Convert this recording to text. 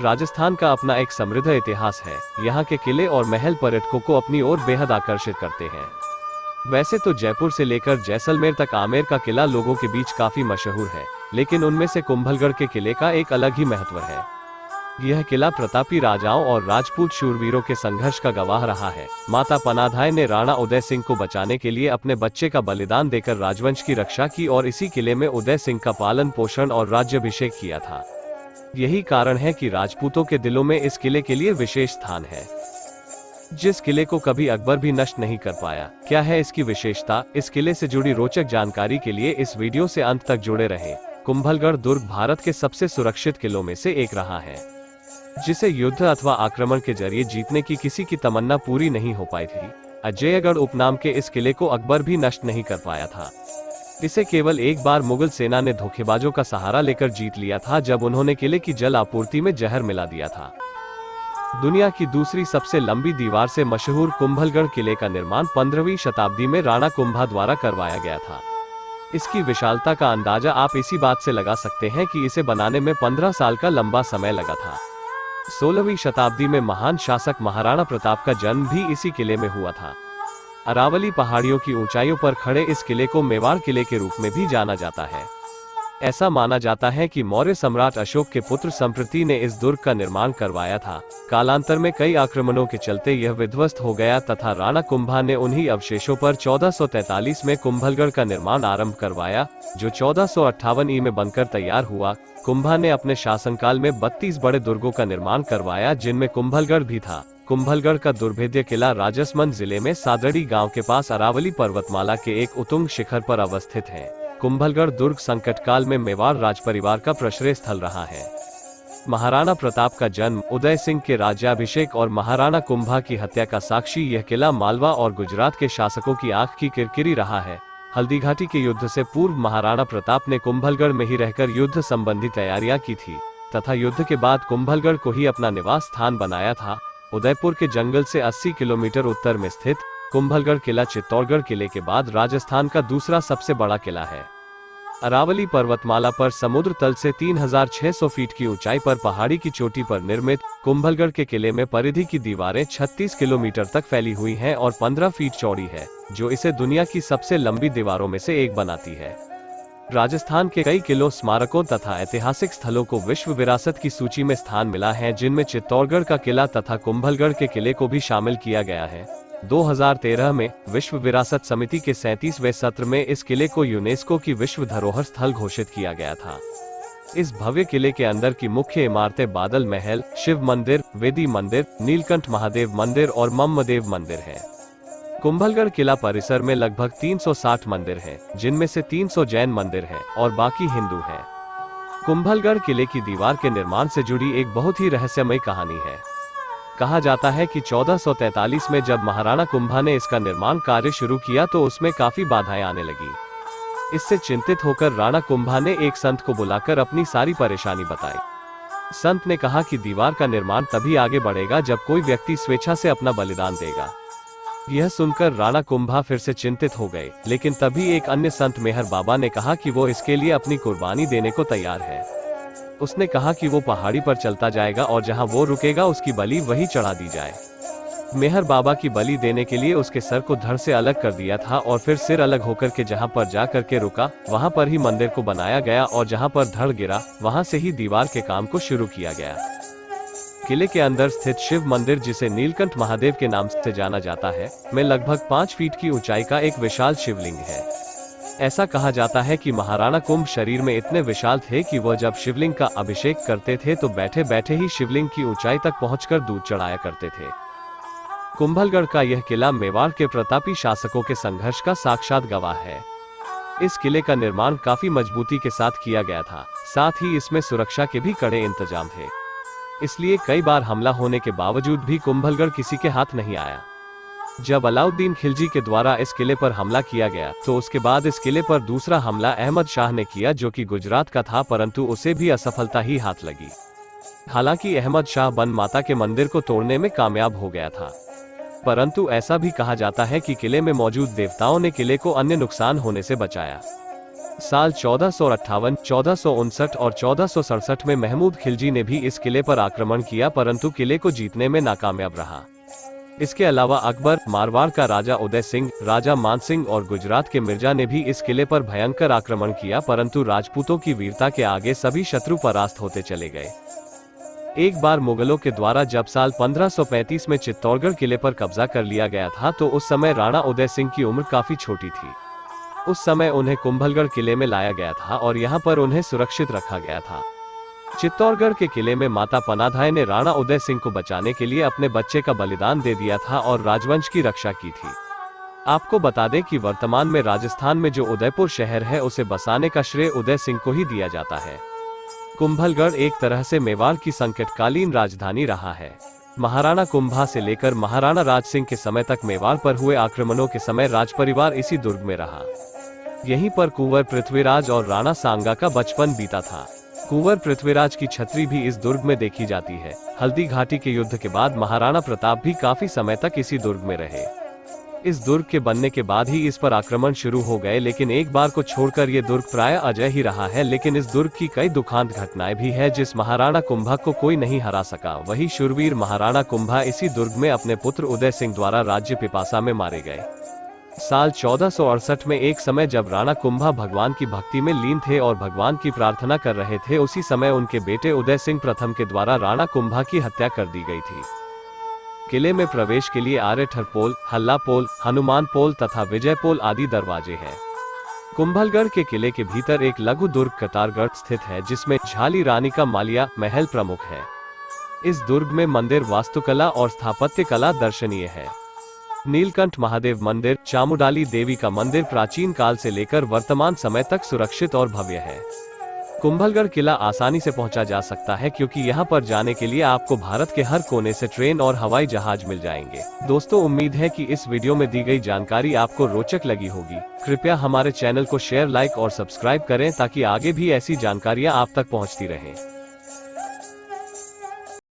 राजस्थान का अपना एक समृद्ध इतिहास है। यहाँ के किले और महल पर्यटकों को अपनी ओर बेहद आकर्षित करते हैं। वैसे तो जयपुर से लेकर जैसलमेर तक आमेर का किला लोगों के बीच काफी मशहूर है, लेकिन उनमें से कुंभलगढ़ के किले का एक अलग ही महत्व है। यह किला प्रतापी राजाओं और राजपूत शूरवीरों के संघर्ष का गवाह रहा है। माता पनाधाय ने राणा उदय सिंह को बचाने के लिए अपने बच्चे का बलिदान देकर राजवंश की रक्षा की और इसी किले में उदय सिंह का पालन पोषण और राज्याभिषेक किया था। यही कारण है कि राजपूतों के दिलों में इस किले के लिए विशेष स्थान है, जिस किले को कभी अकबर भी नष्ट नहीं कर पाया। क्या है इसकी विशेषता? इस किले से जुड़ी रोचक जानकारी के लिए इस वीडियो से अंत तक जुड़े रहें। कुंभलगढ़ दुर्ग भारत के सबसे सुरक्षित किलों में से एक रहा है, जिसे युद्ध अथवा आक्रमण के जरिए जीतने की किसी की तमन्ना पूरी नहीं हो पाई थी। अजयगढ़ उपनाम के इस किले को अकबर भी नष्ट नहीं कर पाया था। इसे केवल एक बार मुगल सेना ने धोखेबाजों का सहारा लेकर जीत लिया था, जब उन्होंने किले की जल आपूर्ति में जहर मिला दिया था। दुनिया की दूसरी सबसे लंबी दीवार से मशहूर कुंभलगढ़ किले का निर्माण 15वीं शताब्दी में राणा कुंभा द्वारा करवाया गया था। इसकी विशालता का अंदाजा आप इसी बात से लगा सकते हैं कि इसे बनाने में 15 साल का लंबा समय लगा था। 16वीं शताब्दी में महान शासक महाराणा प्रताप का जन्म भी इसी किले में हुआ था। अरावली पहाड़ियों की ऊंचाइयों पर खड़े इस किले को मेवाड़ किले के रूप में भी जाना जाता है। ऐसा माना जाता है कि मौर्य सम्राट अशोक के पुत्र संप्रति ने इस दुर्ग का निर्माण करवाया था। कालांतर में कई आक्रमणों के चलते यह विध्वस्त हो गया तथा राणा कुंभा ने उन्हीं अवशेषों पर 1443 में कुंभलगढ़ का निर्माण आरंभ करवाया, जो 1458 ई में बनकर तैयार हुआ। कुंभा ने अपने शासनकाल में 32 बड़े दुर्गों का निर्माण करवाया, जिनमें कुंभलगढ़ भी था। कुंभलगढ़ का दुर्भेद्य किला राजसमंद जिले में सादड़ी गांव के पास अरावली पर्वतमाला के एक उत्तुंग शिखर पर अवस्थित है। कुंभलगढ़ दुर्ग संकट काल में मेवाड़ राजपरिवार का प्रश्रय स्थल रहा है। महाराणा प्रताप का जन्म, उदय सिंह के राज्याभिषेक और महाराणा कुंभा की हत्या का साक्षी यह किला मालवा और गुजरात के शासकों की आंख की किरकिरी रहा है। हल्दीघाटी के युद्ध से पूर्व महाराणा प्रताप ने कुंभलगढ़ में ही रहकर युद्ध संबंधी तैयारियां की थी तथा युद्ध के बाद कुंभलगढ़ को ही अपना निवास स्थान बनाया था। उदयपुर के जंगल से 80 किलोमीटर उत्तर में स्थित कुंभलगढ़ किला चित्तौड़गढ़ किले के बाद राजस्थान का दूसरा सबसे बड़ा किला है। अरावली पर्वतमाला पर समुद्र तल से 3600 फीट की ऊंचाई पर पहाड़ी की चोटी पर निर्मित कुंभलगढ़ के किले में परिधि की दीवारें 36 किलोमीटर तक फैली हुई हैं और 15 फीट चौड़ी है, जो इसे दुनिया की सबसे लंबी दीवारों में से एक बनाती है। राजस्थान के कई किलों, स्मारकों तथा ऐतिहासिक स्थलों को विश्व विरासत की सूची में स्थान मिला है, जिनमें चित्तौड़गढ़ का किला तथा कुंभलगढ़ के किले को भी शामिल किया गया है। 2013 में विश्व विरासत समिति के 37वें सत्र में इस किले को यूनेस्को की विश्व धरोहर स्थल घोषित किया गया था। इस भव्य किले के अंदर की मुख्य इमारतें बादल महल, शिव मंदिर, वेदी मंदिर, नीलकंठ महादेव मंदिर और मम्मदेव मंदिर है। कुंभलगढ़ किला परिसर में लगभग 360 मंदिर हैं, जिनमें से 300 जैन मंदिर हैं और बाकी हिंदू हैं। कुंभलगढ़ किले की दीवार के निर्माण से जुड़ी एक बहुत ही रहस्यमय कहानी है। कहा जाता है कि 1443 में जब महाराणा कुंभा ने इसका निर्माण कार्य शुरू किया तो उसमें काफी बाधाएं आने लगी। इससे चिंतित होकर राणा कुंभा ने एक संत को बुलाकर अपनी सारी परेशानी बताई। संत ने कहा कि दीवार का निर्माण तभी आगे बढ़ेगा जब कोई व्यक्ति स्वेच्छा से अपना बलिदान देगा। यह सुनकर राणा कुंभा फिर से चिंतित हो गए, लेकिन तभी एक अन्य संत मेहर बाबा ने कहा कि वो इसके लिए अपनी कुर्बानी देने को तैयार है। उसने कहा कि वो पहाड़ी पर चलता जाएगा और जहां वो रुकेगा उसकी बलि वही चढ़ा दी जाए। मेहर बाबा की बलि देने के लिए उसके सर को धड़ से अलग कर दिया था और फिर सिर अलग होकर के जहां पर जा करके रुका, वहां पर ही मंदिर को बनाया गया और जहां पर धड़ गिरा वहां से ही दीवार के काम को शुरू किया गया। किले के अंदर स्थित शिव मंदिर, जिसे नीलकंठ महादेव के नाम से जाना जाता है, में लगभग 5 फीट की ऊंचाई का एक विशाल शिवलिंग है। ऐसा कहा जाता है कि महाराणा कुंभ शरीर में इतने विशाल थे कि वह जब शिवलिंग का अभिषेक करते थे तो बैठे बैठे ही शिवलिंग की ऊंचाई तक पहुंचकर दूध चढ़ाया करते थे। कुंभलगढ़ का यह किला मेवाड़ के प्रतापी शासकों के संघर्ष का साक्षात गवाह है। इस किले का निर्माण काफी मजबूती के साथ किया गया था, साथ ही इसमें सुरक्षा के भी कड़े इंतजाम थे। इसलिए कई बार हमला होने के बावजूद भी कुंभलगढ़ किसी के हाथ नहीं आया। जब अलाउद्दीन खिलजी के द्वारा इस किले पर हमला किया गया तो उसके बाद इस किले पर दूसरा हमला अहमद शाह ने किया, जो कि गुजरात का था, परंतु उसे भी असफलता ही हाथ लगी। हालांकि अहमद शाह बन माता के मंदिर को तोड़ने में कामयाब हो गया था, परंतु ऐसा भी कहा जाता है कि किले में मौजूद देवताओं ने किले को अन्य नुकसान होने से बचाया। साल 1458, 1459 और 1467 में महमूद खिलजी ने भी इस किले पर आक्रमण किया, परंतु किले को जीतने में नाकामयाब रहा। इसके अलावा अकबर, मारवाड़ का राजा उदय सिंह, राजा मान सिंह और गुजरात के मिर्जा ने भी इस किले पर भयंकर आक्रमण किया, परंतु राजपूतों की वीरता के आगे सभी शत्रु परास्त होते चले गए। एक बार मुगलों के द्वारा जब साल 1535 में चित्तौड़गढ़ किले पर कब्जा कर लिया गया था, तो उस समय राणा उदय सिंह की उम्र काफी छोटी थी। उस समय उन्हें कुंभलगढ़ किले में लाया गया था और यहाँ पर उन्हें सुरक्षित रखा गया था। चित्तौड़गढ़ के किले में माता पनाधाय ने राणा उदय सिंह को बचाने के लिए अपने बच्चे का बलिदान दे दिया था और राजवंश की रक्षा की थी। आपको बता दें कि वर्तमान में राजस्थान में जो उदयपुर शहर है, उसे बसाने का श्रेय उदय सिंह को ही दिया जाता है। कुंभलगढ़ एक तरह से मेवाड़ की संकटकालीन राजधानी रहा है। महाराणा कुंभा से लेकर महाराणा राज सिंह के समय तक मेवाड़ पर हुए आक्रमणों के समय राजपरिवार इसी दुर्ग में रहा। यहीं पर कुंवर पृथ्वीराज और राणा सांगा का बचपन बीता था। कुंवर पृथ्वीराज की छतरी भी इस दुर्ग में देखी जाती है। हल्दी घाटी के युद्ध के बाद महाराणा प्रताप भी काफी समय तक इसी दुर्ग में रहे। इस दुर्ग के बनने के बाद ही इस पर आक्रमण शुरू हो गए, लेकिन एक बार को छोड़कर ये दुर्ग प्राय अजय ही रहा है। लेकिन इस दुर्ग की कई दुखांत घटनाएं भी है, जिस महाराणा कुंभा को कोई नहीं हरा सका। वही शूरवीर महाराणा कुंभा इसी दुर्ग में अपने पुत्र उदय सिंह द्वारा राज्य पिपासा में मारे गए। साल 1468 में एक समय जब राणा कुंभा भगवान की भक्ति में लीन थे और भगवान की प्रार्थना कर रहे थे, उसी समय उनके बेटे उदय सिंह प्रथम के द्वारा राणा कुंभा की हत्या कर दी गई थी। किले में प्रवेश के लिए आरेठर पोल, हल्ला पोल, हनुमान पोल तथा विजय पोल आदि दरवाजे हैं। कुंभलगढ़ के किले के भीतर एक लघु दुर्ग कतारगढ़ स्थित है, जिसमें झाली रानी का मालिया महल प्रमुख है। इस दुर्ग में मंदिर वास्तुकला और स्थापत्य कला दर्शनीय है। नीलकंठ महादेव मंदिर, चामुंडाली देवी का मंदिर प्राचीन काल से लेकर वर्तमान समय तक सुरक्षित और भव्य है। कुंभलगढ़ किला आसानी से पहुंचा जा सकता है, क्योंकि यहां पर जाने के लिए आपको भारत के हर कोने से ट्रेन और हवाई जहाज मिल जाएंगे। दोस्तों, उम्मीद है कि इस वीडियो में दी गई जानकारी आपको रोचक लगी होगी। कृपया हमारे चैनल को शेयर, लाइक और सब्सक्राइब करें, ताकि आगे भी ऐसी जानकारियां आप तक पहुंचती रहें।